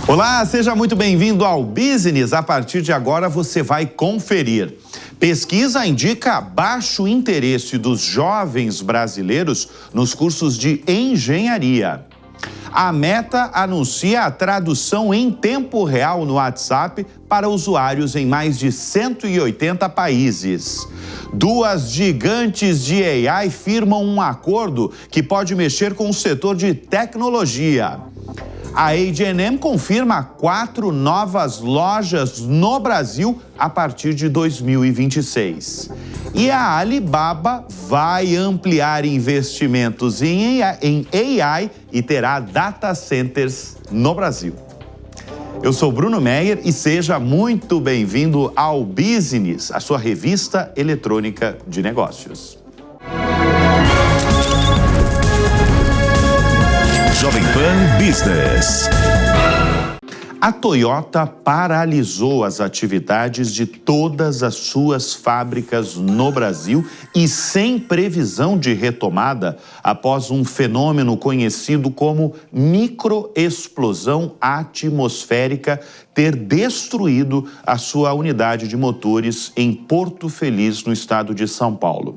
Olá, seja muito bem-vindo ao Business. A partir de agora você vai conferir. Pesquisa indica baixo interesse dos jovens brasileiros nos cursos de engenharia. A Meta anuncia a tradução em tempo real no WhatsApp para usuários em mais de 180 países. Duas gigantes de AI firmam um acordo que pode mexer com o setor de tecnologia. A H&M confirma 4 novas lojas no Brasil a partir de 2026. E a Alibaba vai ampliar investimentos em AI e terá data centers no Brasil. Eu sou Bruno Meyer e seja muito bem-vindo ao Business, a sua revista eletrônica de negócios. Jovem Pan Business. A Toyota paralisou as atividades de todas as suas fábricas no Brasil e sem previsão de retomada após um fenômeno conhecido como microexplosão atmosférica ter destruído a sua unidade de motores em Porto Feliz, no estado de São Paulo.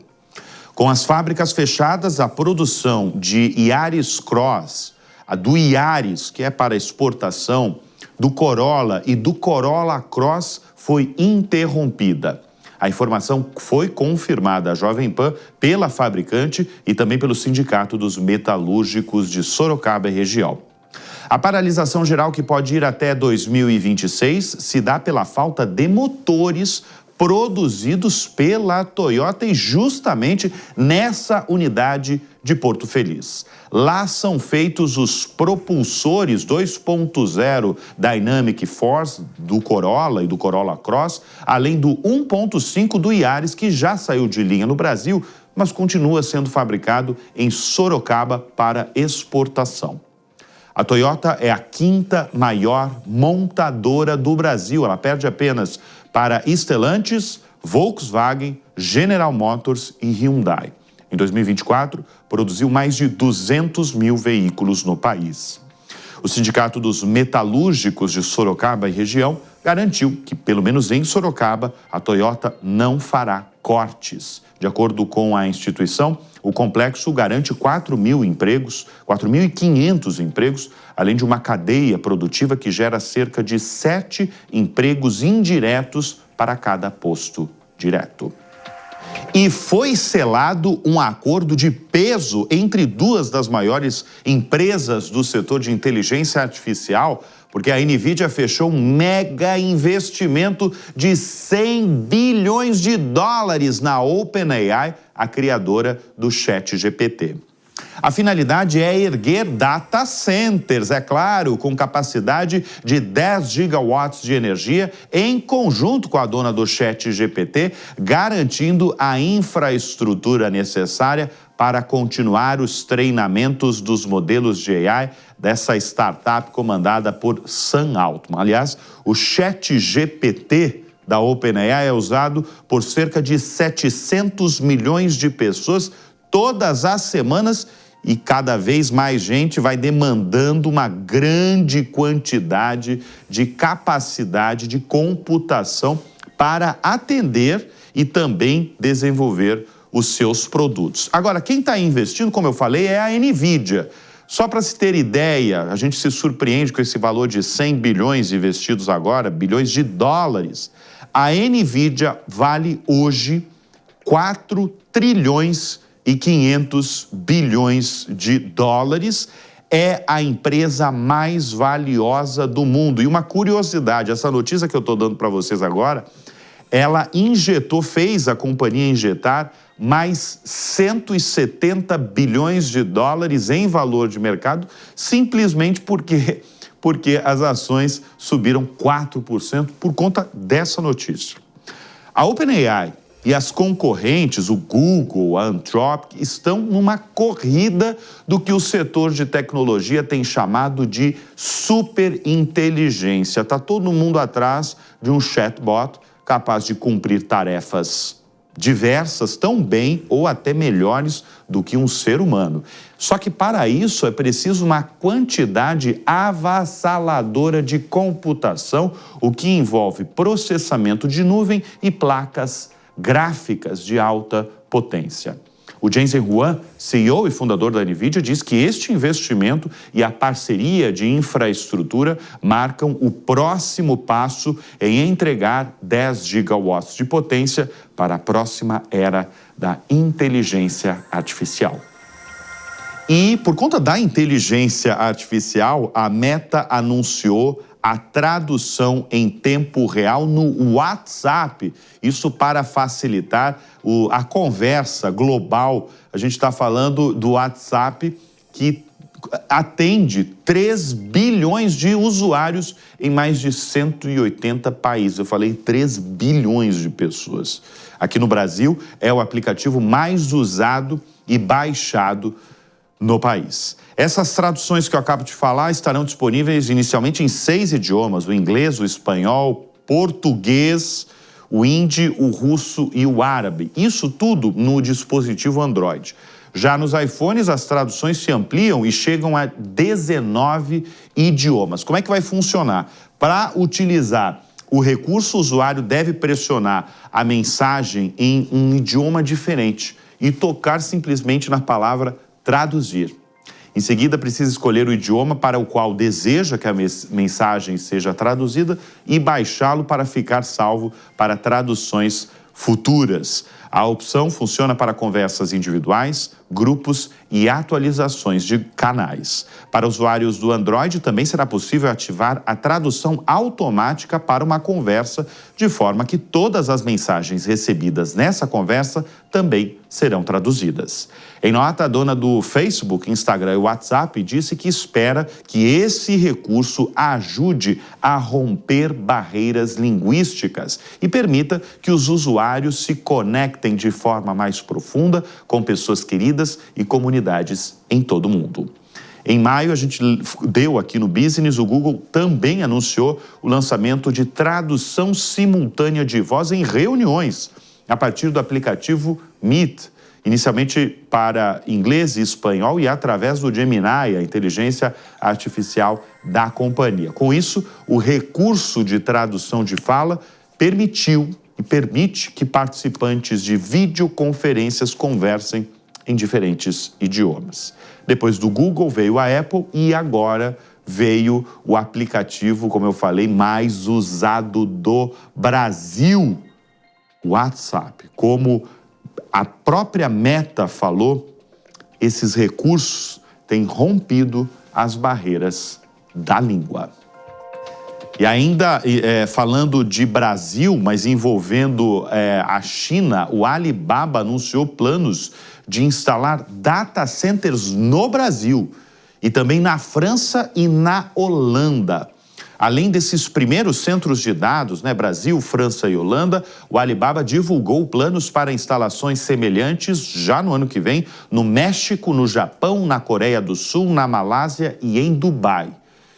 Com as fábricas fechadas, a produção de Yaris Cross, a do Yaris, que é para exportação, do Corolla e do Corolla Cross foi interrompida. A informação foi confirmada à Jovem Pan pela fabricante e também pelo Sindicato dos Metalúrgicos de Sorocaba e região. A paralisação geral, que pode ir até 2026, se dá pela falta de motores produzidos pela Toyota e justamente nessa unidade de Porto Feliz. Lá são feitos os propulsores 2.0 Dynamic Force do Corolla e do Corolla Cross, além do 1.5 do Yaris, que já saiu de linha no Brasil, mas continua sendo fabricado em Sorocaba para exportação. A Toyota é a 5ª maior montadora do Brasil. Ela perde apenas para Stellantis, Volkswagen, General Motors e Hyundai. Em 2024, produziu mais de 200 mil veículos no país. O Sindicato dos Metalúrgicos de Sorocaba e região garantiu que, pelo menos em Sorocaba, a Toyota não fará cortes. De acordo com a instituição, o complexo garante 4.500 empregos, além de uma cadeia produtiva que gera cerca de 7 empregos indiretos para cada posto direto. E foi selado um acordo de peso entre duas das maiores empresas do setor de inteligência artificial, porque a NVIDIA fechou um mega investimento de 100 bilhões de dólares na OpenAI, a criadora do ChatGPT. A finalidade é erguer data centers, é claro, com capacidade de 10 gigawatts de energia, em conjunto com a dona do ChatGPT, garantindo a infraestrutura necessária para continuar os treinamentos dos modelos de AI dessa startup comandada por Sam Altman. Aliás, o ChatGPT da OpenAI é usado por cerca de 700 milhões de pessoas todas as semanas e cada vez mais gente vai demandando uma grande quantidade de capacidade de computação para atender e também desenvolver os seus produtos. Agora, quem está investindo, como eu falei, é a NVIDIA. Só para se ter ideia, a gente se surpreende com esse valor de 100 bilhões investidos agora, bilhões de dólares. A NVIDIA vale hoje 4 trilhões e 500 bilhões de dólares. É a empresa mais valiosa do mundo. E uma curiosidade, essa notícia que eu estou dando para vocês agora, ela fez a companhia injetar mais 170 bilhões de dólares em valor de mercado, simplesmente porque as ações subiram 4% por conta dessa notícia. A OpenAI e as concorrentes, o Google, a Anthropic, estão numa corrida do que o setor de tecnologia tem chamado de superinteligência. Está todo mundo atrás de um chatbot capaz de cumprir tarefas diversas, tão bem ou até melhores do que um ser humano. Só que para isso é preciso uma quantidade avassaladora de computação, o que envolve processamento de nuvem e placas gráficas de alta potência. O Jensen Huang, CEO e fundador da NVIDIA, diz que este investimento e a parceria de infraestrutura marcam o próximo passo em entregar 10 gigawatts de potência para a próxima era da inteligência artificial. E, por conta da inteligência artificial, a Meta anunciou a tradução em tempo real no WhatsApp. Isso para facilitar a conversa global. A gente está falando do WhatsApp que atende 3 bilhões de usuários em mais de 180 países. Eu falei 3 bilhões de pessoas. Aqui no Brasil, é o aplicativo mais usado e baixado no país. Essas traduções que eu acabo de falar estarão disponíveis inicialmente em 6 idiomas: o inglês, o espanhol, português, o hindi, o russo e o árabe. Isso tudo no dispositivo Android. Já nos iPhones, as traduções se ampliam e chegam a 19 idiomas. Como é que vai funcionar? Para utilizar o recurso, o usuário deve pressionar a mensagem em um idioma diferente e tocar simplesmente na palavra traduzir. Em seguida, precisa escolher o idioma para o qual deseja que a mensagem seja traduzida e baixá-lo para ficar salvo para traduções futuras. A opção funciona para conversas individuais, grupos e atualizações de canais. Para usuários do Android, também será possível ativar a tradução automática para uma conversa, de forma que todas as mensagens recebidas nessa conversa também serão traduzidas. Em nota, a dona do Facebook, Instagram e WhatsApp disse que espera que esse recurso ajude a romper barreiras linguísticas e permita que os usuários se conectem de forma mais profunda com pessoas queridas e comunidades em todo o mundo. Em maio, a gente deu aqui no Business, o Google também anunciou o lançamento de tradução simultânea de voz em reuniões, a partir do aplicativo Meet, inicialmente para inglês e espanhol e através do Gemini, a inteligência artificial da companhia. Com isso, o recurso de tradução de fala permitiu e permite que participantes de videoconferências conversem em diferentes idiomas. Depois do Google veio a Apple e agora veio o aplicativo, como eu falei, mais usado do Brasil, o WhatsApp. Como a própria Meta falou, esses recursos têm rompido as barreiras da língua. E ainda falando de Brasil, mas envolvendo a China, o Alibaba anunciou planos de instalar data centers no Brasil e também na França e na Holanda. Além desses primeiros centros de dados, Brasil, França e Holanda, o Alibaba divulgou planos para instalações semelhantes já no ano que vem no México, no Japão, na Coreia do Sul, na Malásia e em Dubai.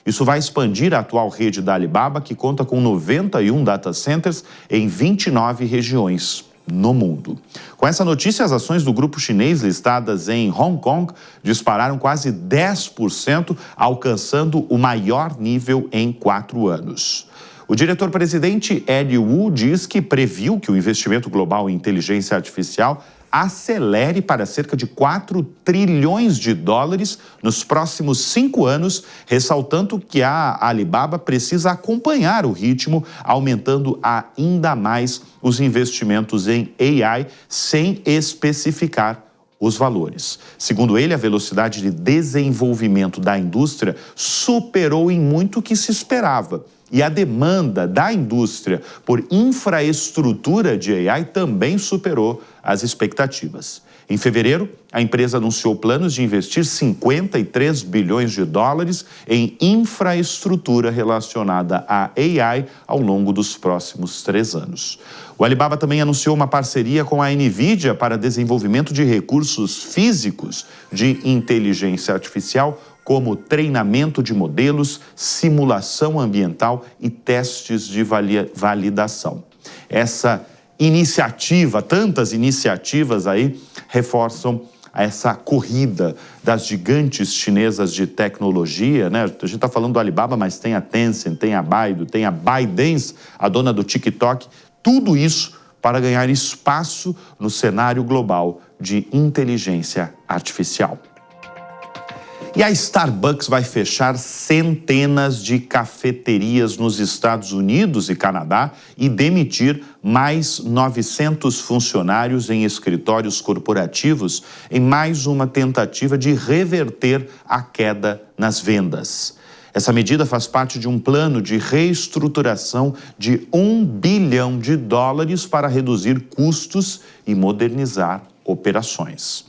Isso vai expandir a atual rede da Alibaba, que conta com 91 data centers em 29 regiões no mundo. Com essa notícia, as ações do grupo chinês listadas em Hong Kong dispararam quase 10%, alcançando o maior nível em 4 anos. O diretor-presidente Eddie Wu diz que previu que o investimento global em inteligência artificial acelere para cerca de 4 trilhões de dólares nos próximos 5 anos, ressaltando que a Alibaba precisa acompanhar o ritmo, aumentando ainda mais os investimentos em AI, sem especificar os valores. Segundo ele, a velocidade de desenvolvimento da indústria superou em muito o que se esperava. E a demanda da indústria por infraestrutura de AI também superou as expectativas. Em fevereiro, a empresa anunciou planos de investir 53 bilhões de dólares em infraestrutura relacionada à AI ao longo dos próximos 3 anos. O Alibaba também anunciou uma parceria com a NVIDIA para desenvolvimento de recursos físicos de inteligência artificial, como treinamento de modelos, simulação ambiental e testes de validação. Essa iniciativa, tantas iniciativas aí reforçam essa corrida das gigantes chinesas de tecnologia, né? A gente está falando do Alibaba, mas tem a Tencent, tem a Baidu, tem a ByteDance, a dona do TikTok, tudo isso para ganhar espaço no cenário global de inteligência artificial. E a Starbucks vai fechar centenas de cafeterias nos Estados Unidos e Canadá e demitir mais 900 funcionários em escritórios corporativos em mais uma tentativa de reverter a queda nas vendas. Essa medida faz parte de um plano de reestruturação de $1 bilhão para reduzir custos e modernizar operações.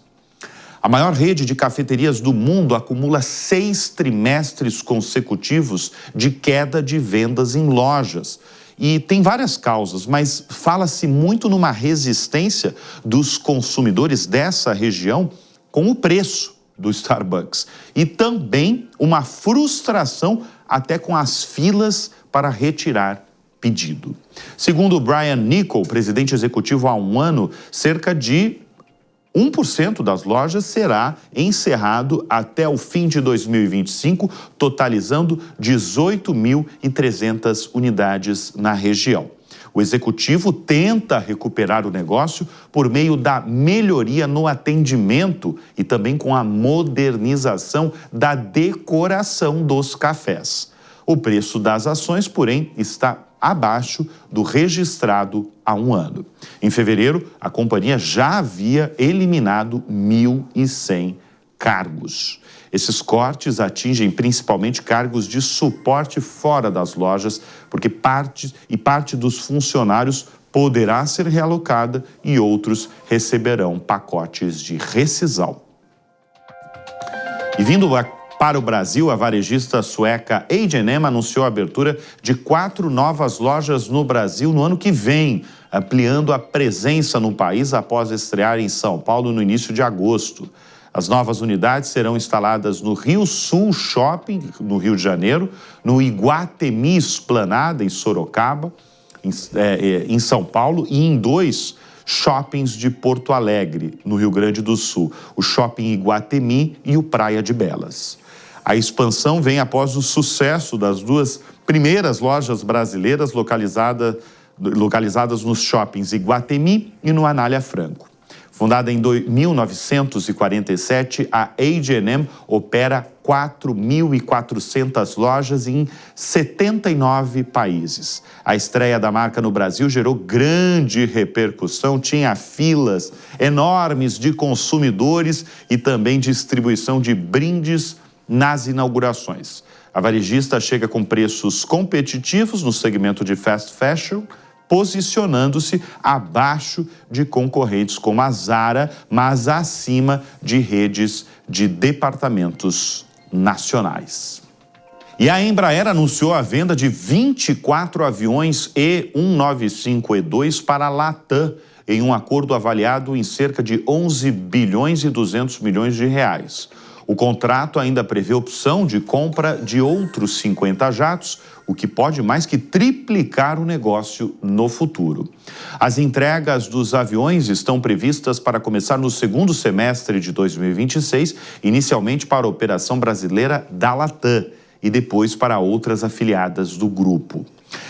A maior rede de cafeterias do mundo acumula 6 trimestres consecutivos de queda de vendas em lojas. E tem várias causas, mas fala-se muito numa resistência dos consumidores dessa região com o preço do Starbucks. E também uma frustração até com as filas para retirar pedido. Segundo Brian Niccol, presidente executivo há um ano, cerca de 1% das lojas será encerrado até o fim de 2025, totalizando 18.300 unidades na região. O executivo tenta recuperar o negócio por meio da melhoria no atendimento e também com a modernização da decoração dos cafés. O preço das ações, porém, está abaixo do registrado há um ano. Em fevereiro, a companhia já havia eliminado 1.100 cargos. Esses cortes atingem principalmente cargos de suporte fora das lojas, porque parte dos funcionários poderá ser realocada e outros receberão pacotes de rescisão. E vindo para o Brasil, a varejista sueca H&M anunciou a abertura de 4 novas lojas no Brasil no ano que vem, ampliando a presença no país após estrear em São Paulo no início de agosto. As novas unidades serão instaladas no Rio Sul Shopping, no Rio de Janeiro, no Iguatemi Esplanada, em Sorocaba, em São Paulo, e em 2 shoppings de Porto Alegre, no Rio Grande do Sul, o Shopping Iguatemi e o Praia de Belas. A expansão vem após o sucesso das 2 primeiras lojas brasileiras localizadas nos shoppings Iguatemi e no Anália Franco. Fundada em 1947, a H&M opera 4.400 lojas em 79 países. A estreia da marca no Brasil gerou grande repercussão, tinha filas enormes de consumidores e também distribuição de brindes nas inaugurações. A varejista chega com preços competitivos no segmento de fast fashion, posicionando-se abaixo de concorrentes como a Zara, mas acima de redes de departamentos nacionais. E a Embraer anunciou a venda de 24 aviões E195-E2 para a Latam, em um acordo avaliado em cerca de 11 bilhões e 200 milhões de reais. O contrato ainda prevê opção de compra de outros 50 jatos, o que pode mais que triplicar o negócio no futuro. As entregas dos aviões estão previstas para começar no segundo semestre de 2026, inicialmente para a operação brasileira da Latam e depois para outras afiliadas do grupo.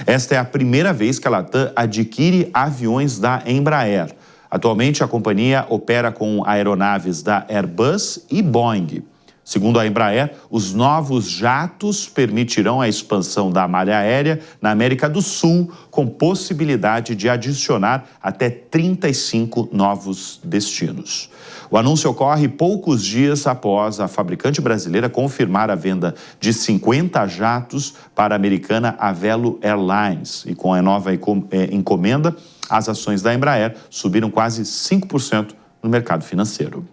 Esta é a primeira vez que a Latam adquire aviões da Embraer. Atualmente, a companhia opera com aeronaves da Airbus e Boeing. Segundo a Embraer, os novos jatos permitirão a expansão da malha aérea na América do Sul, com possibilidade de adicionar até 35 novos destinos. O anúncio ocorre poucos dias após a fabricante brasileira confirmar a venda de 50 jatos para a americana Avelo Airlines. E com a nova encomenda, as ações da Embraer subiram quase 5% no mercado financeiro.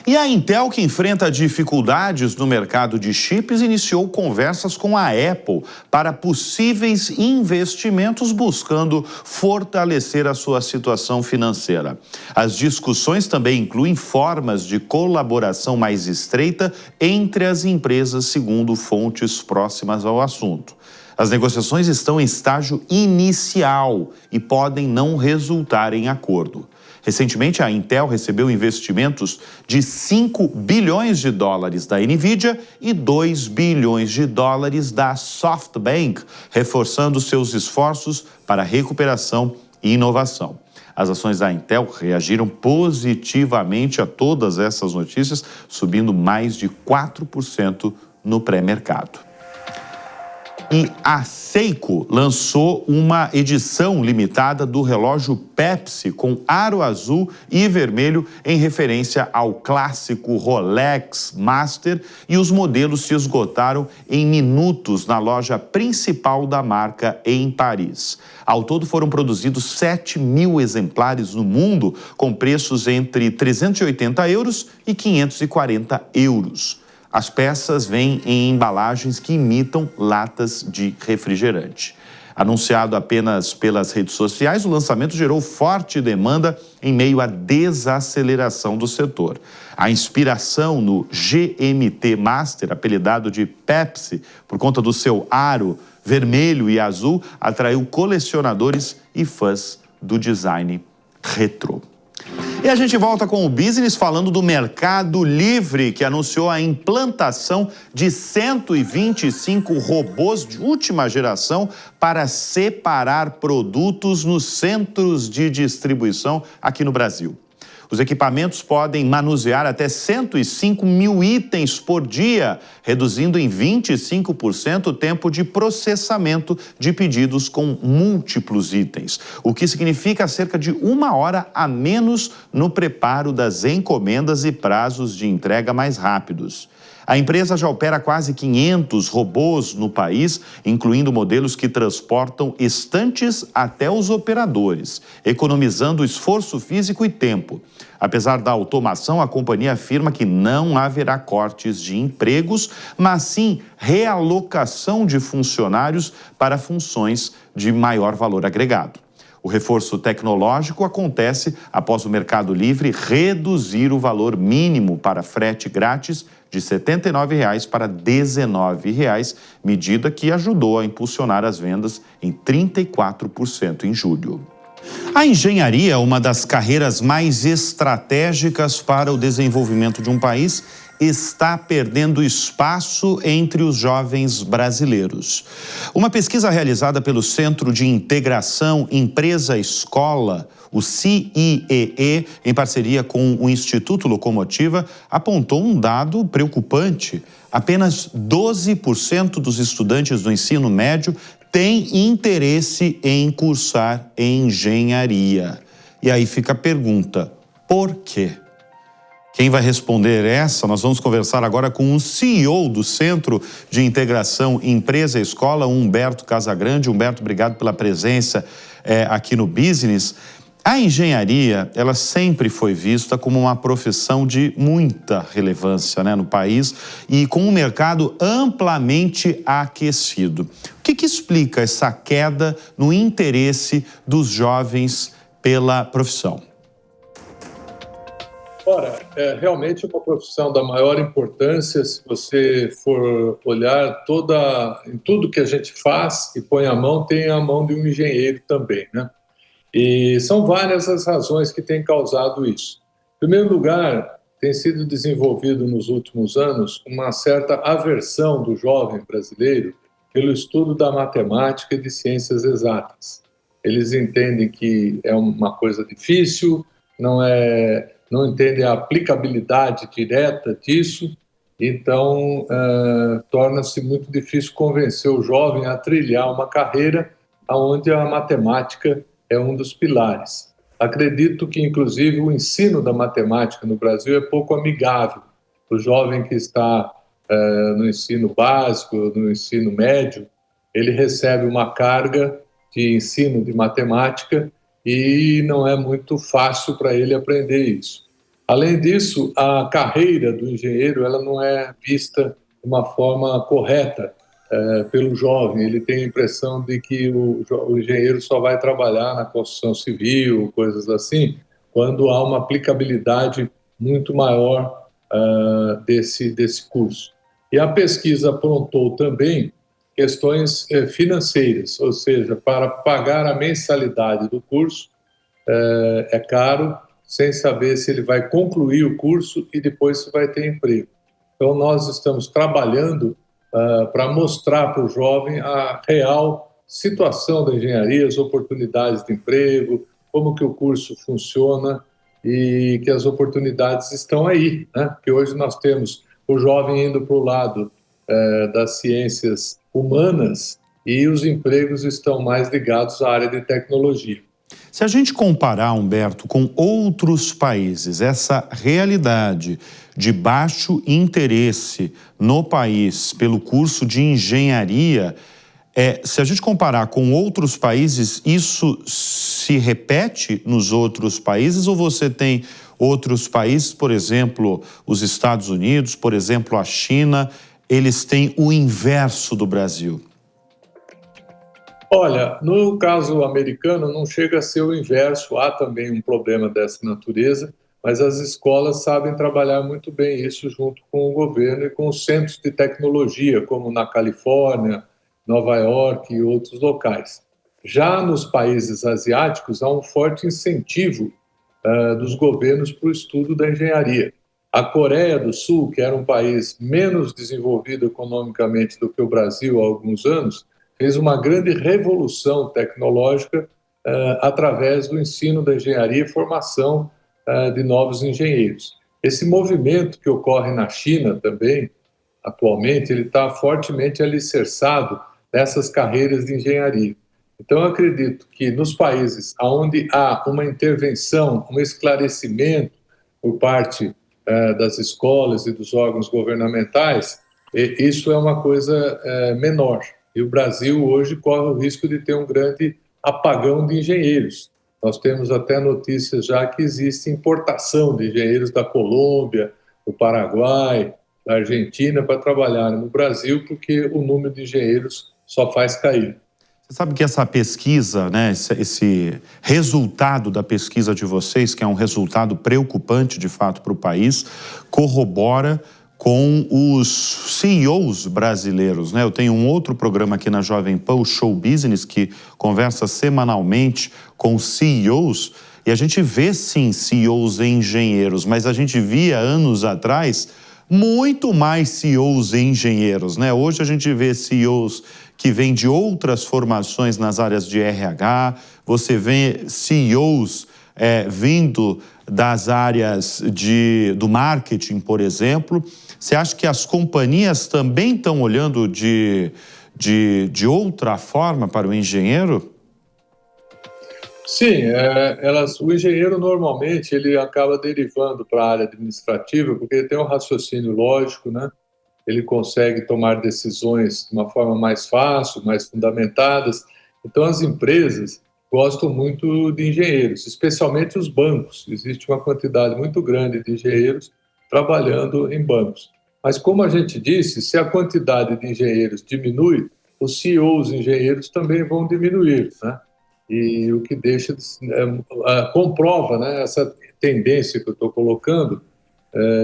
E a Intel, que enfrenta dificuldades no mercado de chips, iniciou conversas com a Apple para possíveis investimentos, buscando fortalecer a sua situação financeira. As discussões também incluem formas de colaboração mais estreita entre as empresas, segundo fontes próximas ao assunto. As negociações estão em estágio inicial e podem não resultar em acordo. Recentemente, a Intel recebeu investimentos de 5 bilhões de dólares da NVIDIA e 2 bilhões de dólares da SoftBank, reforçando seus esforços para recuperação e inovação. As ações da Intel reagiram positivamente a todas essas notícias, subindo mais de 4% no pré-mercado. E a Seiko lançou uma edição limitada do relógio Pepsi com aro azul e vermelho em referência ao clássico Rolex Master, e os modelos se esgotaram em minutos na loja principal da marca em Paris. Ao todo foram produzidos 7 mil exemplares no mundo, com preços entre 380 euros e 540 euros. As peças vêm em embalagens que imitam latas de refrigerante. Anunciado apenas pelas redes sociais, o lançamento gerou forte demanda em meio à desaceleração do setor. A inspiração no GMT Master, apelidado de Pepsi por conta do seu aro vermelho e azul, atraiu colecionadores e fãs do design retrô. E a gente volta com o Business falando do Mercado Livre, que anunciou a implantação de 125 robôs de última geração para separar produtos nos centros de distribuição aqui no Brasil. Os equipamentos podem manusear até 105 mil itens por dia, reduzindo em 25% o tempo de processamento de pedidos com múltiplos itens, o que significa cerca de 1 hora a menos no preparo das encomendas e prazos de entrega mais rápidos. A empresa já opera quase 500 robôs no país, incluindo modelos que transportam estantes até os operadores, economizando esforço físico e tempo. Apesar da automação, a companhia afirma que não haverá cortes de empregos, mas sim realocação de funcionários para funções de maior valor agregado. O reforço tecnológico acontece após o Mercado Livre reduzir o valor mínimo para frete grátis de R$ 79 para R$ 19, medida que ajudou a impulsionar as vendas em 34% em julho. A engenharia é uma das carreiras mais estratégicas para o desenvolvimento de um país, está perdendo espaço entre os jovens brasileiros. Uma pesquisa realizada pelo Centro de Integração Empresa-Escola, o CIEE, em parceria com o Instituto Locomotiva, apontou um dado preocupante. Apenas 12% dos estudantes do ensino médio têm interesse em cursar engenharia. E aí fica a pergunta, por quê? Quem vai responder essa? Nós vamos conversar agora com o CEO do Centro de Integração Empresa-Escola, Humberto Casagrande. Humberto, obrigado pela presença aqui no Business. A engenharia, ela sempre foi vista como uma profissão de muita relevância, no país e com um mercado amplamente aquecido. O que explica essa queda no interesse dos jovens pela profissão? Ora, é realmente uma profissão da maior importância. Se você for olhar em tudo que a gente faz e põe a mão, tem a mão de um engenheiro também, né? E são várias as razões que têm causado isso. Em primeiro lugar, tem sido desenvolvido nos últimos anos uma certa aversão do jovem brasileiro pelo estudo da matemática e de ciências exatas. Eles entendem que é uma coisa difícil, não entendem a aplicabilidade direta disso, então torna-se muito difícil convencer o jovem a trilhar uma carreira onde a matemática é um dos pilares. Acredito que, inclusive, o ensino da matemática no Brasil é pouco amigável. O jovem que está no ensino básico, no ensino médio, ele recebe uma carga de ensino de matemática e não é muito fácil para ele aprender isso. Além disso, a carreira do engenheiro ela não é vista de uma forma correta pelo jovem. Ele tem a impressão de que o engenheiro só vai trabalhar na construção civil, coisas assim, quando há uma aplicabilidade muito maior desse curso. E a pesquisa apontou também questões financeiras, ou seja, para pagar a mensalidade do curso é caro, sem saber se ele vai concluir o curso e depois se vai ter emprego. Então, nós estamos trabalhando para mostrar para o jovem a real situação da engenharia, as oportunidades de emprego, como que o curso funciona e que as oportunidades estão aí, né? Porque hoje nós temos o jovem indo para o lado das ciências humanas e os empregos estão mais ligados à área de tecnologia. Se a gente comparar, Humberto, com outros países, essa realidade de baixo interesse no país pelo curso de engenharia, se a gente comparar com outros países, isso se repete nos outros países ou você tem outros países, por exemplo, os Estados Unidos, por exemplo, a China, eles têm o inverso do Brasil? Olha, no caso americano não chega a ser o inverso, há também um problema dessa natureza, mas as escolas sabem trabalhar muito bem isso junto com o governo e com os centros de tecnologia, como na Califórnia, Nova York e outros locais. Já nos países asiáticos há um forte incentivo dos governos para o estudo da engenharia. A Coreia do Sul, que era um país menos desenvolvido economicamente do que o Brasil há alguns anos, fez uma grande revolução tecnológica através do ensino da engenharia e formação de novos engenheiros. Esse movimento que ocorre na China também, atualmente, ele está fortemente alicerçado nessas carreiras de engenharia. Então, eu acredito que nos países onde há uma intervenção, um esclarecimento por parte das escolas e dos órgãos governamentais, isso é uma coisa menor. E o Brasil hoje corre o risco de ter um grande apagão de engenheiros. Nós temos até notícias já que existe importação de engenheiros da Colômbia, do Paraguai, da Argentina para trabalharem no Brasil, porque o número de engenheiros só faz cair. Você sabe que essa pesquisa, né, esse resultado da pesquisa de vocês, que é um resultado preocupante de fato para o país, corrobora com os CEOs brasileiros, né? Eu tenho um outro programa aqui na Jovem Pan, o Show Business, que conversa semanalmente com CEOs, e a gente vê sim CEOs engenheiros, mas a gente via anos atrás muito mais CEOs engenheiros, né? Hoje a gente vê CEOs que vêm de outras formações nas áreas de RH, você vê CEOs vindo das áreas do marketing, por exemplo. Você acha que as companhias também estão olhando de outra forma para o engenheiro? Sim, o engenheiro normalmente ele acaba derivando para a área administrativa porque ele tem um raciocínio lógico, né? Ele consegue tomar decisões de uma forma mais fácil, mais fundamentadas. Então, as empresas gostam muito de engenheiros, especialmente os bancos. Existe uma quantidade muito grande de engenheiros trabalhando em bancos. Mas, como a gente disse, se a quantidade de engenheiros diminui, os CEOs engenheiros também vão diminuir, né? E o que comprova, né, essa tendência que eu estou colocando,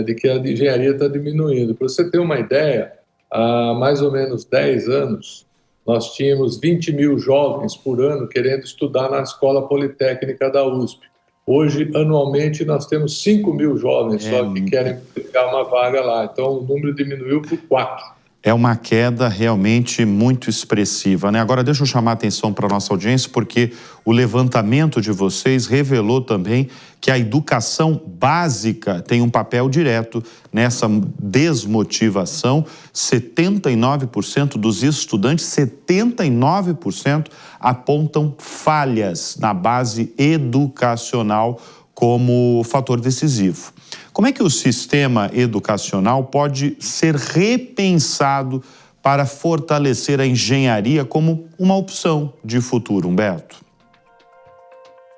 de que a engenharia está diminuindo. Para você ter uma ideia, há mais ou menos 10 anos, nós tínhamos 20 mil jovens por ano querendo estudar na Escola Politécnica da USP. Hoje, anualmente, nós temos 5 mil jovens só que querem pegar uma vaga lá. Então, o número diminuiu por 4. É uma queda realmente muito expressiva, né? Agora, deixa eu chamar a atenção para a nossa audiência, porque o levantamento de vocês revelou também que a educação básica tem um papel direto nessa desmotivação. 79% dos estudantes, 79% apontam falhas na base educacional como fator decisivo. Como é que o sistema educacional pode ser repensado para fortalecer a engenharia como uma opção de futuro, Humberto?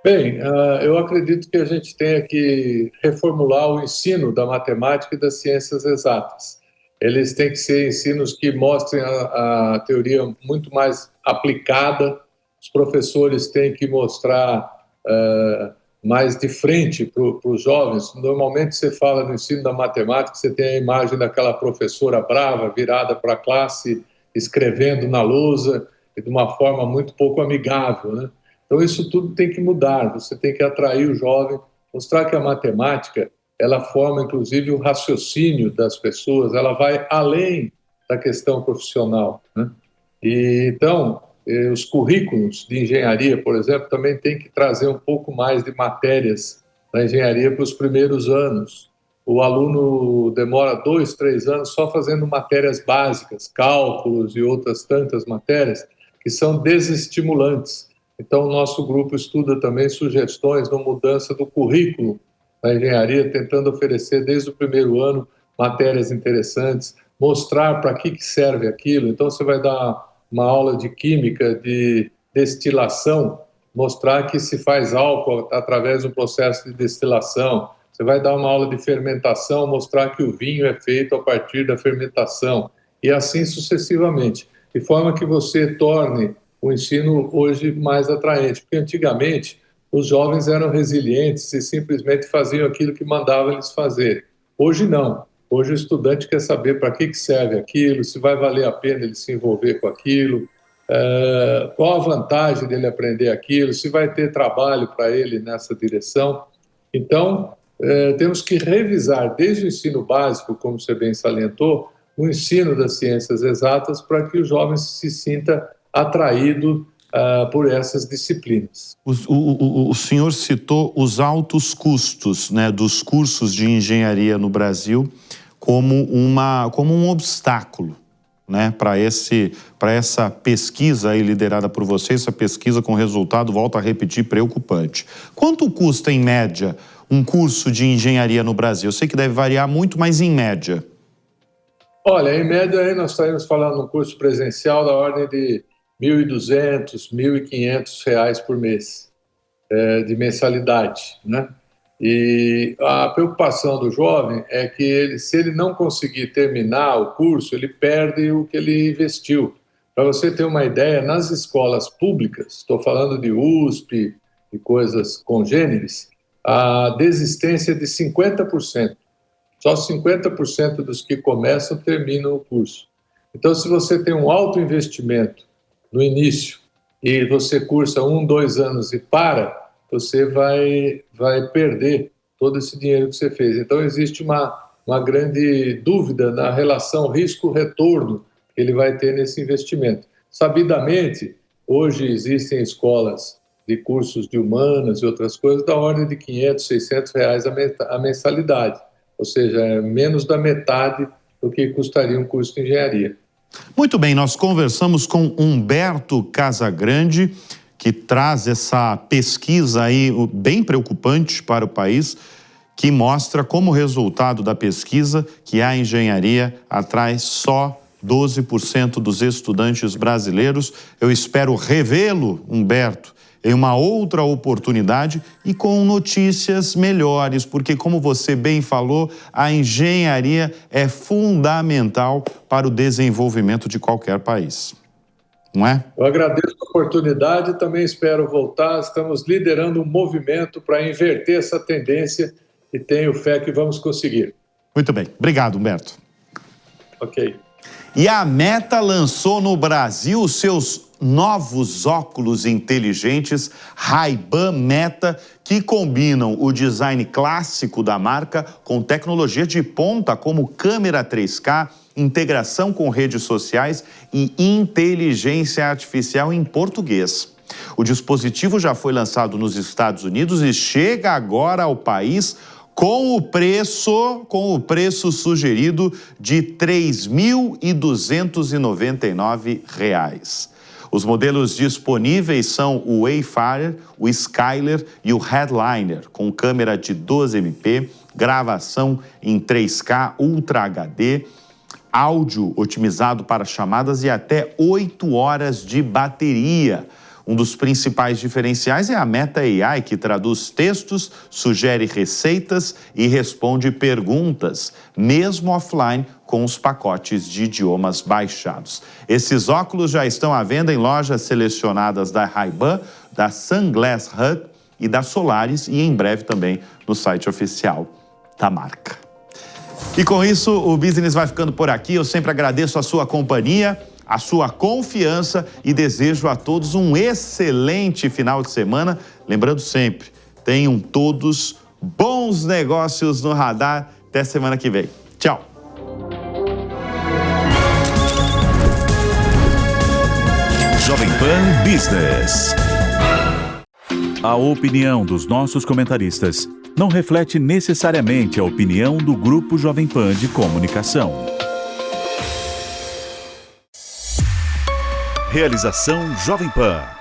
Bem, eu acredito que a gente tenha que reformular o ensino da matemática e das ciências exatas. Eles têm que ser ensinos que mostrem a teoria muito mais aplicada, os professores têm que mostrar mais de frente para os jovens. Normalmente você fala no ensino da matemática, você tem a imagem daquela professora brava virada para a classe escrevendo na lousa e de uma forma muito pouco amigável, né? Então isso tudo tem que mudar, você tem que atrair o jovem, mostrar que a matemática, ela forma inclusive o raciocínio das pessoas, ela vai além da questão profissional, né? E então, os currículos de engenharia, por exemplo, também tem que trazer um pouco mais de matérias da engenharia para os primeiros anos. O aluno demora 2, 3 anos só fazendo matérias básicas, cálculos e outras tantas matérias que são desestimulantes. Então, o nosso grupo estuda também sugestões na mudança do currículo da engenharia, tentando oferecer desde o primeiro ano matérias interessantes, mostrar para que serve aquilo. Então, você vai dar uma aula de química, de destilação, mostrar que se faz álcool através do processo de destilação. Você vai dar uma aula de fermentação, mostrar que o vinho é feito a partir da fermentação, e assim sucessivamente, de forma que você torne o ensino hoje mais atraente, porque antigamente os jovens eram resilientes e simplesmente faziam aquilo que mandavam eles fazer. Hoje não. Hoje o estudante quer saber para que serve aquilo, se vai valer a pena ele se envolver com aquilo, qual a vantagem dele aprender aquilo, se vai ter trabalho para ele nessa direção. Então, temos que revisar desde o ensino básico, como você bem salientou, o ensino das ciências exatas para que o jovem se sinta atraído por essas disciplinas. O senhor citou os altos custos, né, dos cursos de engenharia no Brasil como um obstáculo, né, para essa pesquisa aí liderada por você, essa pesquisa com resultado, volto a repetir, preocupante. Quanto custa, em média, um curso de engenharia no Brasil? Eu sei que deve variar muito, mas em média. Olha, em média aí nós estaremos falando de um curso presencial da ordem de R$ 1.200, R$ 1.500 por mês de mensalidade, né? E a preocupação do jovem é que se ele não conseguir terminar o curso, ele perde o que ele investiu. Para você ter uma ideia, nas escolas públicas, estou falando de USP e coisas congêneres, a desistência é de 50%. Só 50% dos que começam terminam o curso. Então, se você tem um alto investimento no início e você cursa 1, 2 anos e para, você vai perder todo esse dinheiro que você fez. Então, existe uma grande dúvida na relação risco-retorno que ele vai ter nesse investimento. Sabidamente, hoje existem escolas de cursos de humanas e outras coisas da ordem de R$ 500, R$ 600 a mensalidade, ou seja, é menos da metade do que custaria um curso de engenharia. Muito bem, nós conversamos com Humberto Casagrande, que traz essa pesquisa aí bem preocupante para o país, que mostra como resultado da pesquisa que a engenharia atrai só 12% dos estudantes brasileiros. Eu espero revê-lo, Humberto, em uma outra oportunidade e com notícias melhores, porque, como você bem falou, a engenharia é fundamental para o desenvolvimento de qualquer país. Não é? Eu agradeço a oportunidade e também espero voltar. Estamos liderando um movimento para inverter essa tendência e tenho fé que vamos conseguir. Muito bem. Obrigado, Humberto. Ok. E a Meta lançou no Brasil os seus novos óculos inteligentes Ray-Ban Meta, que combinam o design clássico da marca com tecnologia de ponta como câmera 3K, integração com redes sociais e inteligência artificial em português. O dispositivo já foi lançado nos Estados Unidos e chega agora ao país com o preço sugerido de R$ 3.299. Os modelos disponíveis são o Wayfarer, o Skyler e o Headliner, com câmera de 12MP, gravação em 3K Ultra HD, áudio otimizado para chamadas e até 8 horas de bateria. Um dos principais diferenciais é a Meta AI, que traduz textos, sugere receitas e responde perguntas, mesmo offline, com os pacotes de idiomas baixados. Esses óculos já estão à venda em lojas selecionadas da Ray-Ban, da Sunglass Hut e da Solaris e em breve também no site oficial da marca. E com isso, o Business vai ficando por aqui. Eu sempre agradeço a sua companhia. a sua confiança e desejo a todos um excelente final de semana. Lembrando sempre, tenham todos bons negócios no radar. Até semana que vem. Tchau! Jovem Pan Business. A opinião dos nossos comentaristas não reflete necessariamente a opinião do Grupo Jovem Pan de Comunicação. Realização Jovem Pan.